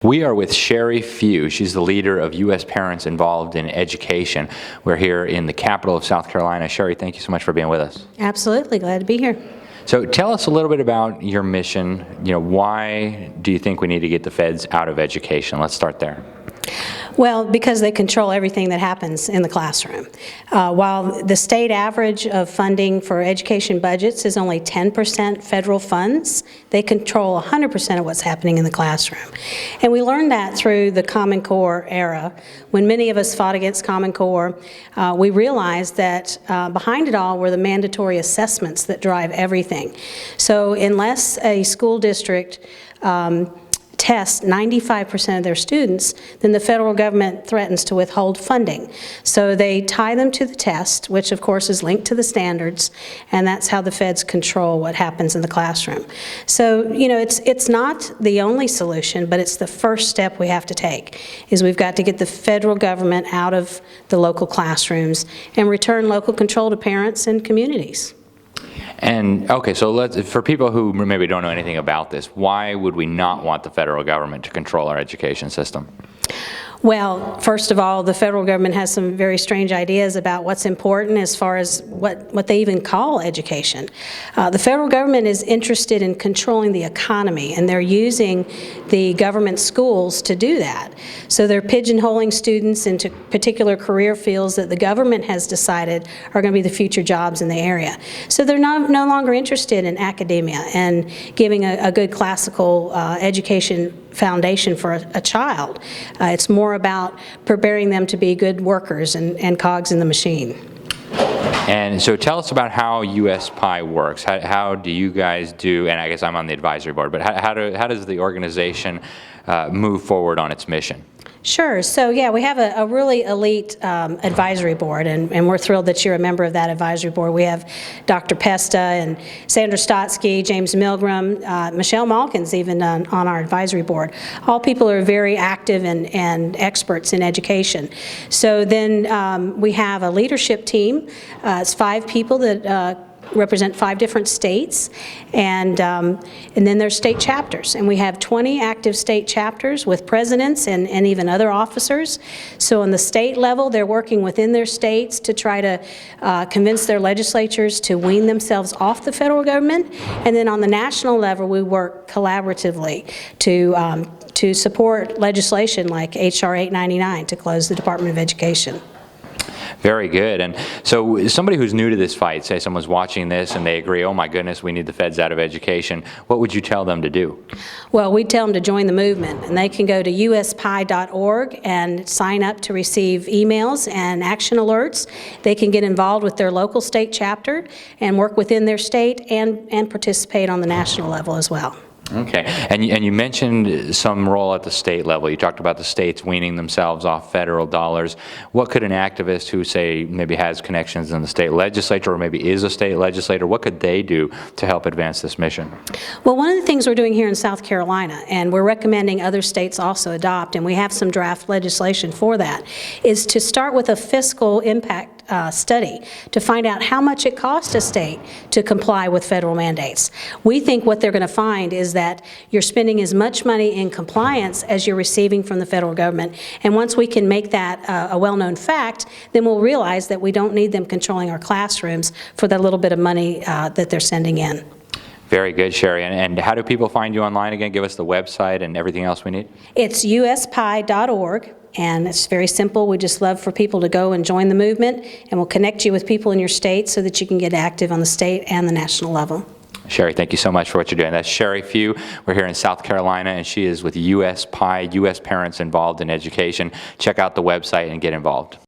We are with Sheri Few. She's the leader of U.S. Parents Involved in Education. We're here in the capital of South Carolina. Sheri, thank you so much for being with us. Absolutely, glad to be here. So tell us a little bit about your mission. Why do you think we need to get the feds out of education? Let's start there. Well, because they control everything that happens in the classroom. While the state average of funding for education budgets is only 10% federal funds, they control 100% of what's happening in the classroom. And we learned that through the Common Core era. When many of us fought against Common Core, we realized that behind it all were the mandatory assessments that drive everything. So unless a school district test 95% of their students, then the federal government threatens to withhold funding. So they tie them to the test, which of course is linked to the standards, and that's how the feds control what happens in the classroom. So, it's not the only solution, but it's the first step we have to take, is we've got to get the federal government out of the local classrooms and return local control to parents and communities. And okay, so for people who maybe don't know anything about this, why would we not want the federal government to control our education system? Well, first of all, the federal government has some very strange ideas about what's important as far as what they even call education. The federal government is interested in controlling the economy, and they're using the government schools to do that. So they're pigeonholing students into particular career fields that the government has decided are going to be the future jobs in the area. So they're no longer interested in academia and giving a good classical education foundation for a child. It's more about preparing them to be good workers and cogs in the machine. And so tell us about how USPIE works. How do you guys do, and I guess I'm on the advisory board, but how does the organization move forward on its mission? Sure. So yeah, we have a really elite advisory board, and we're thrilled that you're a member of that advisory board. We have Dr. Pesta and Sandra Stotsky, James Milgram, Michelle Malkin's even on our advisory board. All people are very active and experts in education. So then we have a leadership team. It's 5 people that represent 5 different states, and then there's state chapters, and we have 20 active state chapters with presidents and even other officers. So on the state level, they're working within their states to try to convince their legislatures to wean themselves off the federal government, and then on the national level, we work collaboratively to support legislation like H.R. 899 to close the Department of Education. Very good. And so somebody who's new to this fight, say someone's watching this and they agree, oh my goodness, we need the feds out of education, what would you tell them to do? Well, we'd tell them to join the movement, and they can go to USPIE.org and sign up to receive emails and action alerts. They can get involved with their local state chapter and work within their state and participate on the national level as well. Okay, and you mentioned some role at the state level. You talked about the states weaning themselves off federal dollars. What could an activist who, say, maybe has connections in the state legislature or maybe is a state legislator, what could they do to help advance this mission? Well, one of the things we're doing here in South Carolina, and we're recommending other states also adopt, and we have some draft legislation for that, is to start with a fiscal impact study to find out how much it costs a state to comply with federal mandates. We think what they're going to find is that you're spending as much money in compliance as you're receiving from the federal government, and once we can make that a well-known fact, then we'll realize that we don't need them controlling our classrooms for the little bit of money that they're sending in. Very good, Sheri. And how do people find you online again? Give us the website and everything else we need. It's USPIE.org, and it's very simple. We just love for people to go and join the movement, and we'll connect you with people in your state so that you can get active on the state and the national level. Sheri, thank you so much for what you're doing. That's Sheri Few. We're here in South Carolina, and she is with USPIE, U.S. Parents Involved in Education. Check out the website and get involved.